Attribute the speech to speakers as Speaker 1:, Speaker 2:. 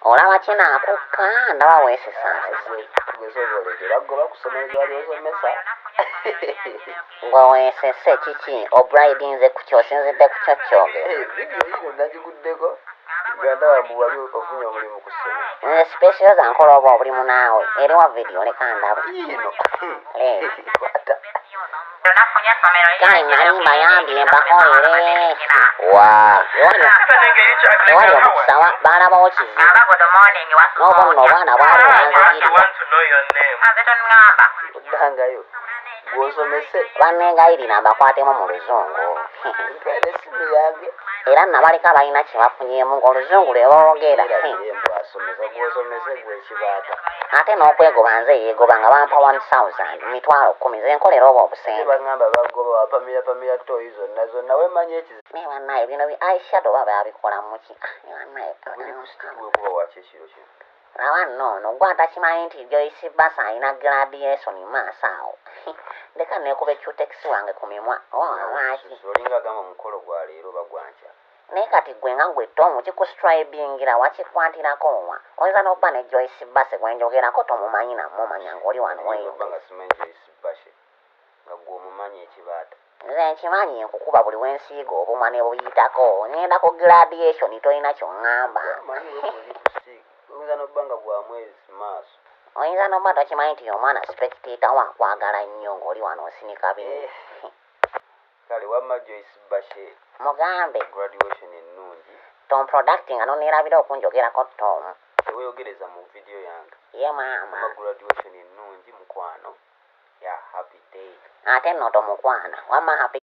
Speaker 1: olaba kinaakukka ndaba weesisaasisa gwe weesese kiki obraidinze ku kyosinzidde ku kyo kyogera nze sipesiyo zankola oba obulimu naawe eriwa vidiyo leka ndaba kale nali mbayambire mbakolere ewali omukisa baalabawo kizibu n'oba nno obwana bwali wanzigirira bannegayirira mbakwatemu mu luzungu era nabaleka balina kye bafunyeemu ng'oluzungu lwe boogera ate n'okwegoba nze yeegoba nga bampa 1000 mitwalo 10 ze nkolera oba obusembe naye bannaye bino eyeshadow baba babikola muki laba nno gwe atakimanyi nti Joyce Basa alina graduation maaso awo leka neekuba ekyutekisi wange ku mimwa lwaki naye kati gwe nga gwe Tom kikustribingira wakikwatirako wa oyinza n'okuba ne Joyce Basa gwe njogerako tomumanyi namumanya ng'oli wano nze nkimanyi nkukuba buli wensiiga obumwa ne buyitako ngenda ku graduation tolina ky'oŋŋamba oyinza n'oba tokimanyi nti omwana spectator waakwagala nnyo ng'oli wano osinika bingi
Speaker 2: kale wamma Joyce Bashe
Speaker 1: mugambe
Speaker 2: graduation ennungi
Speaker 1: Tom product nga noneerabira okunjogerako Tom
Speaker 2: teweeyogereza mu video yange
Speaker 1: ye maama
Speaker 2: graduation ennungi mukwano ya happy day
Speaker 1: ate nno tomukwana wamma happy